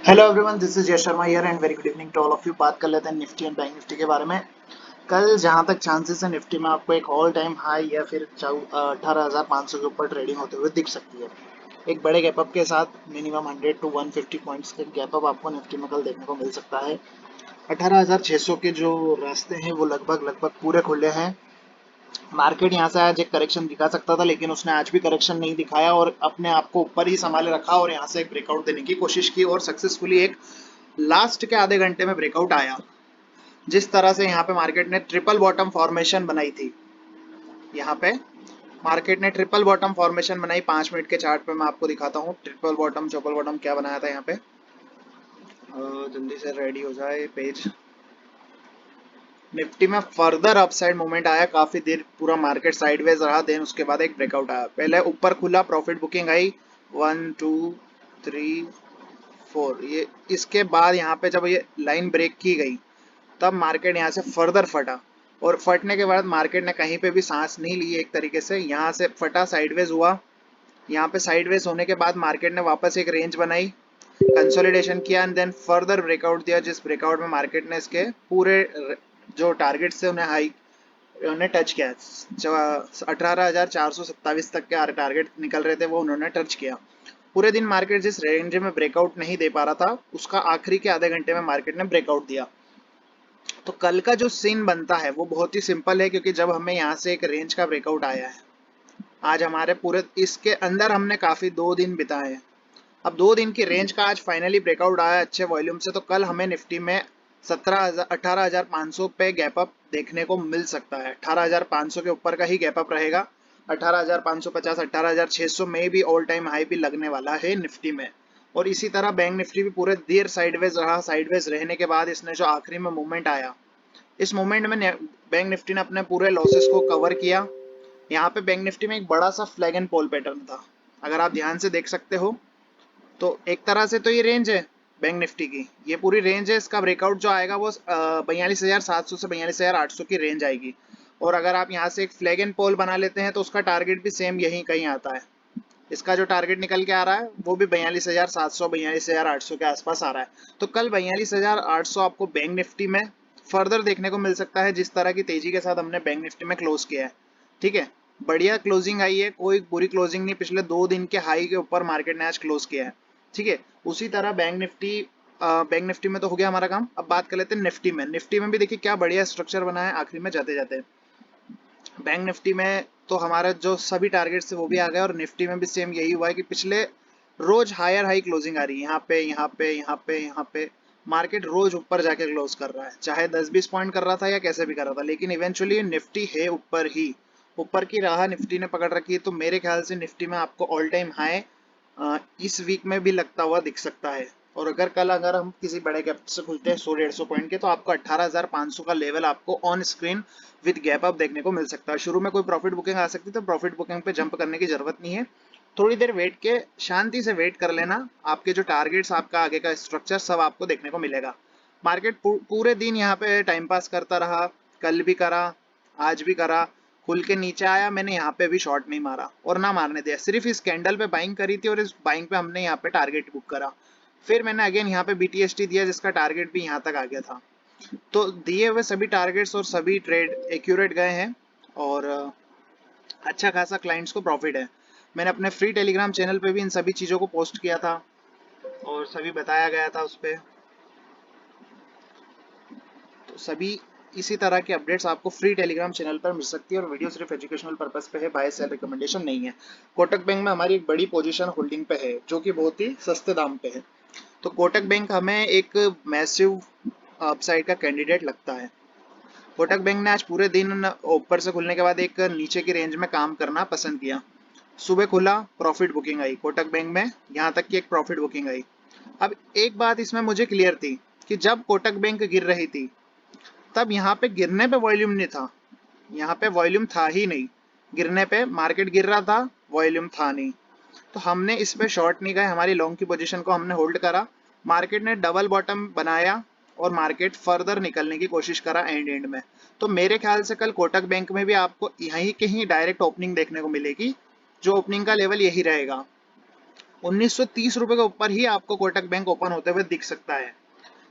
Hello everyone, this is Yash Sharma here and very good evening to all of you. बात कर लेते हैं Nifty and bank Nifty के बारे में। कल जहां तक चांसेस है निफ्टी में आपको एक ऑल टाइम हाई या फिर 18,500 के ऊपर ट्रेडिंग होते हुए दिख सकती है। एक बड़े गैप अप के साथ मिनिमम 100 टू 150 पॉइंट्स के गैप अप आपको निफ्टी में कल देखने को मिल सकता है। 18,600 के जो रास्ते हैं वो लगभग लगभग पूरे खुले हैं। मार्केट यहाँ से आज एक करेक्शन दिखा सकता था, लेकिन उसने आज भी करेक्शन नहीं दिखाया और अपने आप को ऊपर ही संभाले रखा और यहाँ से एक ब्रेकआउट देने की कोशिश की और सक्सेसफुली एक लास्ट के आधे घंटे में ब्रेकआउट आया। जिस तरह से यहाँ पे मार्केट ने ट्रिपल बॉटम फॉर्मेशन बनाई थी, यहाँ पे मार्केट ने ट्रिपल बॉटम फॉर्मेशन बनाई। 5 मिनट के चार्ट पे मैं आपको दिखाता हूँ ट्रिपल बॉटम ट्रिपल बॉटम क्या बनाया था यहाँ पे। जल्दी से रेडी हो जाए पेज। निफ्टी में फर्दर अपसाइड मूवमेंट आया, काफी देर पूरा मार्केट साइडवेज रहा, देन उसके बाद एक ब्रेकआउट आया। पहले ऊपर खुला, प्रॉफिट बुकिंग आई 1 2 3 4। ये इसके बाद यहाँ पे जब ये लाइन ब्रेक की गई तब मार्केट यहाँ से फर्दर फटा और फटने के बाद मार्केट ने कहीं पे भी सांस नहीं ली। एक तरीके से यहाँ से फटा, साइडवेज हुआ। यहाँ पे साइडवेज होने के बाद मार्केट ने वापस एक रेंज बनाई, कंसोलिडेशन किया एंड देन फर्दर ब्रेकआउट दिया, जिस ब्रेकआउट में मार्केट ने इसके पूरे जो टारगेट से उन्हें हाई उन्होंने टच किया। 18,427 तक के टारगेट निकल रहे थे, वो उन्होंने टच किया। पूरे दिन मार्केट जिस रेंज में ब्रेकआउट नहीं दे पा रहा था, उसका आखिरी के आधे घंटे में मार्केट ने ब्रेकआउट दिया। तो कल का जो सीन बनता है वो बहुत ही सिंपल है, क्योंकि जब हमें यहाँ से एक रेंज का ब्रेकआउट आया है, आज हमारे पूरे इसके अंदर हमने काफी 2 दिन बिताए हैं। अब 2 दिन की रेंज का आज फाइनली ब्रेकआउट आया अच्छे वॉल्यूम से, तो कल हमें निफ्टी में 18,500 पे गैप अप देखने को मिल सकता है। 18,500 के ऊपर का ही गैप अप रहेगा। 18,550 18,600 में भी ऑल टाइम हाई भी लगने वाला है निफ्टी में। और इसी तरह बैंक निफ्टी भी पूरे देर साइडवेज रहा। साइडवेज रहने के बाद इसने जो आखिरी में मूवमेंट आया, इस मूवमेंट में बैंक निफ्टी ने अपने पूरे लॉसेस को कवर किया। यहाँ पे बैंक निफ्टी में एक बड़ा सा फ्लैग एंड पोल पैटर्न था, अगर आप ध्यान से देख सकते हो। तो एक तरह से तो ये रेंज है बैंक निफ्टी की, ये पूरी रेंज है। इसका ब्रेकआउट जो आएगा वो 42,700 से 42,800 की रेंज आएगी। और अगर आप यहाँ से एक फ्लैग एंड पोल बना लेते हैं तो उसका टारगेट भी सेम यहीं कहीं आता है। इसका जो टारगेट निकल के आ रहा है वो भी 42,700 42,800 के आसपास आ रहा है। तो कल 42,800 आपको बैंक निफ्टी में फर्दर देखने को मिल सकता है, जिस तरह की तेजी के साथ हमने बैंक निफ्टी में क्लोज किया है। ठीक है, बढ़िया क्लोजिंग आई है, कोई बुरी क्लोजिंग नहीं। पिछले 2 दिन के हाई के ऊपर मार्केट ने आज क्लोज किया है। ठीक है, उसी तरह बैंक निफ्टी में तो हो गया हमारा काम। अब बात कर लेते हैं निफ्टी में। निफ्टी में भी देखिए क्या बढ़िया स्ट्रक्चर बना है आखिरी में जाते जाते। बैंक निफ्टी में तो हमारा जो सभी टारगेट है वो भी आ गए और निफ्टी में भी सेम यही हुआ है कि पिछले रोज हायर हाई क्लोजिंग आ रही है। यहाँ पे यहाँ पे यहाँ पे यहाँ पे मार्केट रोज ऊपर जाके क्लोज कर रहा है, चाहे 10-20 पॉइंट कर रहा था या कैसे भी कर रहा था, लेकिन इवेंचुअली निफ्टी है ऊपर ही। ऊपर की राह निफ्टी ने पकड़ रखी है। तो मेरे ख्याल से निफ्टी में आपको ऑल टाइम हाई इस वीक में भी लगता हुआ दिख सकता है। और अगर हम किसी बड़े गैप से खुलते हैं 100-150 पॉइंट के, तो आपको 18,500 का लेवल आपको on screen with gap up देखने को मिल सकता है। शुरू में कोई प्रॉफिट बुकिंग आ सकती है, तो प्रॉफिट बुकिंग पे जंप करने की जरूरत नहीं है। थोड़ी देर वेट के शांति से वेट कर लेना, आपके जो टारगेट्स, आपका आगे का स्ट्रक्चर सब आपको देखने को मिलेगा। मार्केट पूरे दिन यहाँ पे टाइम पास करता रहा, कल भी करा, आज भी करा। खुल के नीचे आया, मैंने यहाँ पे भी शॉर्ट नहीं मारा और ना मारने दिया, सिर्फ इस कैंडल पे बाइंग करी थी और इस बाइंग पे हमने यहाँ पे टारगेट बुक करा। फिर मैंने अगेन यहाँ पे बीटीएसटी दिया, जिसका टारगेट भी यहाँ तक आ गया था। तो दिए हुए सभी टारगेट्स और सभी ट्रेड एक्यूरेट गए हैं और अच्छा खासा क्लाइंट्स को प्रॉफिट है। मैंने अपने फ्री टेलीग्राम चैनल पे भी इन सभी चीज़ों को पोस्ट किया था और सभी बताया गया था उस पर। तो सभी इसी तरह के अपडेट्स आपको फ्री टेलीग्राम चैनल पर मिल सकती है और वीडियो सिर्फ एजुकेशनल पर्पस पे है, बाय सेल रिकमेंडेशन नहीं है। कोटक बैंक में हमारी एक बड़ी पोजीशन होल्डिंग पे है, जो कि बहुत ही सस्ते दाम पे है। तो कोटक बैंक हमें एक मैसिव अपसाइड का कैंडिडेट लगता है। कोटक बैंक ने आज पूरे दिन ऊपर से खुलने के बाद एक नीचे की रेंज में काम करना पसंद किया। सुबह खुला, प्रॉफिट बुकिंग आई कोटक बैंक में, यहाँ तक की एक प्रॉफिट बुकिंग आई। अब एक बात इसमें मुझे क्लियर थी कि जब कोटक बैंक गिर रही थी तब यहाँ पे गिरने पे वॉल्यूम नहीं था, यहाँ पे वॉल्यूम था ही नहीं। गिरने पे मार्केट गिर रहा था, वॉल्यूम था नहीं। तो हमने इस पे शॉर्ट नहीं गए, हमारी लॉन्ग की पोजीशन को हमने होल्ड करा। मार्केट ने डबल बॉटम बनाया और मार्केट फर्दर निकलने की कोशिश करा एंड में। तो मेरे ख्याल से कल कोटक बैंक में भी आपको यहीं कहीं डायरेक्ट ओपनिंग देखने को मिलेगी, जो ओपनिंग का लेवल यही रहेगा। ₹1930 के ऊपर ही आपको कोटक बैंक ओपन होते हुए दिख सकता है,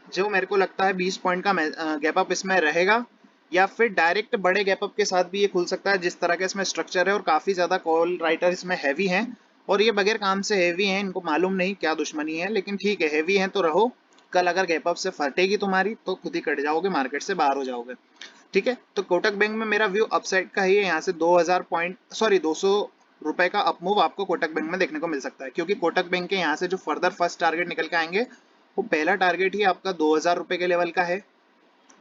जो मेरे को लगता है 20 पॉइंट का गैप अप इसमें रहेगा, या फिर डायरेक्ट बड़े गैप अप के साथ भी ये खुल सकता है, जिस तरह का इसमें स्ट्रक्चर है। और काफी ज्यादा कॉल राइटर इसमें हैवी हैं, और ये बगैर काम से हैवी हैं, इनको मालूम नहीं क्या दुश्मनी है, लेकिन ठीक है, हैवी हैं तो रहो। कल अगर गैप अप से फटेगी तुम्हारी तो खुद ही कट जाओगे, मार्केट से बाहर हो जाओगे। ठीक है, तो कोटक बैंक में मेरा व्यू अपसाइड का ही है। यहाँ से 200 का अपमूव आपको कोटक बैंक में देखने को मिल सकता है, क्योंकि कोटक बैंक के यहाँ से जो फर्दर फर्स्ट टारगेट निकल के आएंगे, वो पहला टारगेट ही आपका 2000 के लेवल का है।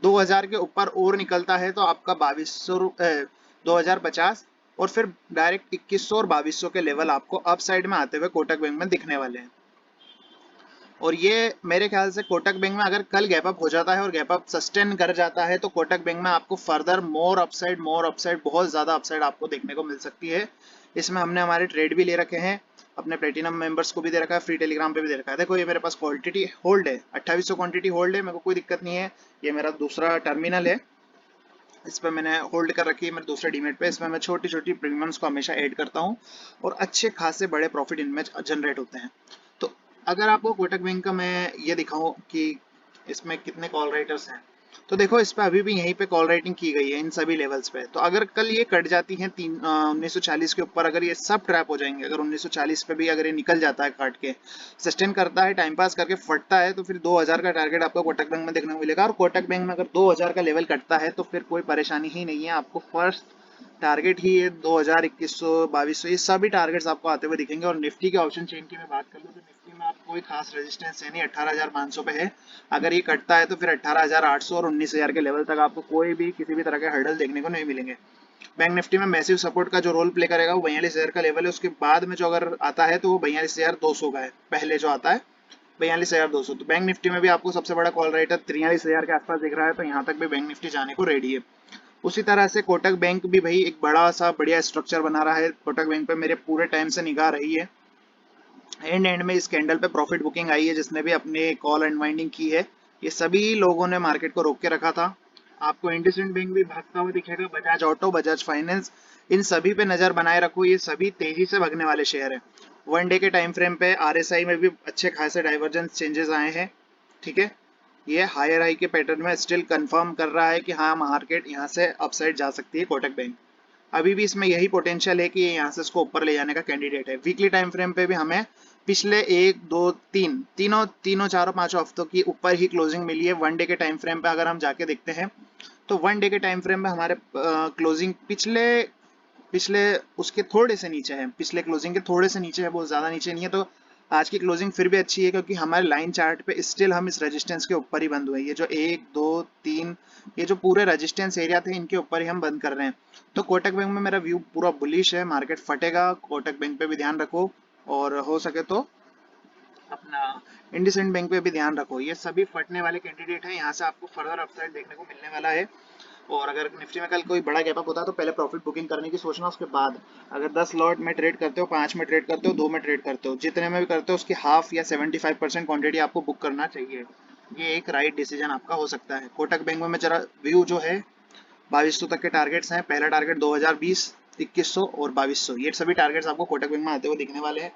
2000 के ऊपर और निकलता है तो आपका 2050, और फिर डायरेक्ट 2100 और 2200 के लेवल आपको अप साइड में आते हुए कोटक बैंक में दिखने वाले हैं। और ये मेरे ख्याल से कोटक बैंक में अगर कल गैप अप हो जाता है और गैप अप सस्टेन कर जाता है, तो कोटक बैंक में आपको फर्दर मोर अपसाइड, बहुत ज्यादा अपसाइड आपको देखने को मिल सकती है। इसमें हमने हमारे ट्रेड भी ले रखे हैं, अपने प्लेटिनम मेंबर्स को भी दे रखा है, फ्री टेलीग्राम पे भी दे रखा है। देखो ये मेरे पास क्वांटिटी होल्ड है, 2800 क्वांटिटी होल्ड है, मेरे को कोई दिक्कत नहीं है। ये मेरा दूसरा टर्मिनल है, इस पर मैंने होल्ड कर रखी है मेरे दूसरे डीमेट पे। इसमें मैं छोटी छोटी प्रीमियम्स को हमेशा ऐड करता हूँ, और अच्छे खासे बड़े प्रॉफिट इनमें जनरेट होते हैं। तो अगर आपको कोटक बैंक का मैं ये दिखाऊं कि इसमें कितने कॉल राइटर्स हैं, तो देखो इस पे अभी भी यहीं पे कॉल राइटिंग की गई है इन सभी लेवल्स पे। तो अगर कल ये कट जाती है 1940 के ऊपर, अगर ये सब ट्रैप हो जाएंगे, अगर 1940 पे भी अगर ये निकल जाता है काट के, सस्टेन करता है, टाइम पास करके फटता है, तो फिर 2000 का टारगेट आपको कोटक बैंक में देखने को मिलेगा। और कोटक बैंक में अगर 2000 का लेवल कटता है तो फिर कोई परेशानी ही नहीं है, आपको फर्स्ट टारगेट ही ये 2000, 2100, 2200, ये सभी टारगेट्स आपको आते हुए दिखेंगे। और निफ्टी के ऑप्शन चेन की मैं बात कर लूँ तो निफ्टी में आपको कोई खास रेजिस्टेंस है नहीं, 18500 पे है। अगर ये कटता है तो फिर 18800 और 19000 के लेवल तक आपको कोई भी किसी भी तरह के हर्डल देखने को नहीं मिलेंगे। बैंक निफ्टी में मैसिव सपोर्ट का जो रोल प्ले करेगा वो 42000 का लेवल है, उसके बाद में जो अगर आता है तो वो 42200 का है, पहले जो आता है 42200। तो बैंक निफ्टी में भी आपको सबसे बड़ा कॉल राइटर 43000 के आसपास दिख रहा है, तो यहाँ तक भी बैंक निफ्टी जाने को रेडी है। उसी तरह से कोटक बैंक भी भाई एक बड़ा सा बढ़िया स्ट्रक्चर बना रहा है। कोटक बैंक पे मेरे पूरे टाइम से निगाह रही है, एंड में इस कैंडल पे प्रॉफिट बुकिंग आई है, जिसने भी अपने कॉल अनवाइंडिंग की है, ये सभी लोगों ने मार्केट को रोक के रखा था। आपको इंडसइंड बैंक भी भागता हुआ दिखेगा, बजाज ऑटो, बजाज फाइनेंस, इन सभी पे नजर बनाए रखो, ये सभी तेजी से भागने वाले शेयर है। वन डे के टाइम फ्रेम पे आरएसआई में भी अच्छे खासे डाइवर्जेंस चेंजेस आए हैं। ठीक है, ये हायर हाई के पैटर्न में स्टिल कंफर्म कर रहा है कि हाँ, मार्केट यहाँ से अपसाइड जा सकती है। कोटक बैंक अभी भी इसमें यही पोटेंशियल है कि ये यहाँ से इसको ऊपर ले जाने का कैंडिडेट है। वीकली टाइम फ्रेम पे भी हमें पिछले 1, 2, 3 तीनों चारों पांचों हफ्तों की ऊपर ही क्लोजिंग मिली है। वन डे के टाइम फ्रेम पे अगर हम जाके देखते हैं तो वन डे के टाइम फ्रेम में हमारे क्लोजिंग पिछले पिछले उसके थोड़े से नीचे है, पिछले क्लोजिंग के थोड़े से नीचे है, बहुत ज्यादा नीचे नहीं है। तो आज की क्लोजिंग फिर भी अच्छी है, क्योंकि हमारे लाइन चार्ट पे स्टिल हम इस रेजिस्टेंस के ऊपर ही बंद हुए। ये जो 1, 2, 3, ये जो पूरे रेजिस्टेंस एरिया थे, इनके ऊपर ही हम बंद कर रहे हैं। तो कोटक बैंक में मेरा व्यू पूरा बुलिश है, मार्केट फटेगा, कोटक बैंक पे भी ध्यान रखो, और हो सके तो अपना इंडसइंड बैंक पे भी ध्यान रखो। ये सभी फटने वाले कैंडिडेट हैं, यहाँ से आपको फर्दर अपसाइड देखने को मिलने वाला है। और अगर निफ्टी में कल कोई बड़ा गैप अप होता है तो पहले प्रॉफिट बुकिंग करने की सोचना, उसके बाद अगर 10 लॉट में ट्रेड करते हो, 5 में ट्रेड करते हो, 2 में ट्रेड करते हो, जितने में भी करते हो उसकी हाफ या 75% क्वांटिटी आपको बुक करना चाहिए। ये एक राइट डिसीजन आपका हो सकता है। कोटक बैंक में मेरा व्यू जो है 2200 तक के टारगेट्स हैं। पहला टारगेट 2020, 2100 और 2200, ये सभी टारगेट्स आपको कोटक बैंक में आते हुए दिखने वाले हैं।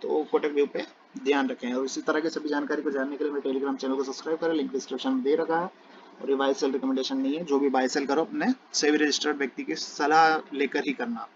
तो कोटक व्यू पे ध्यान रखें, और इसी तरह के सभी जानकारी को जानने के लिए मेरे टेलीग्राम चैनल को सब्सक्राइब करें, लिंक डिस्क्रिप्शन में दे रखा है। और ये बाय सेल रिकमेंडेशन नहीं है, जो भी बाय सेल करो अपने सेबी रजिस्टर्ड व्यक्ति की सलाह लेकर ही करना।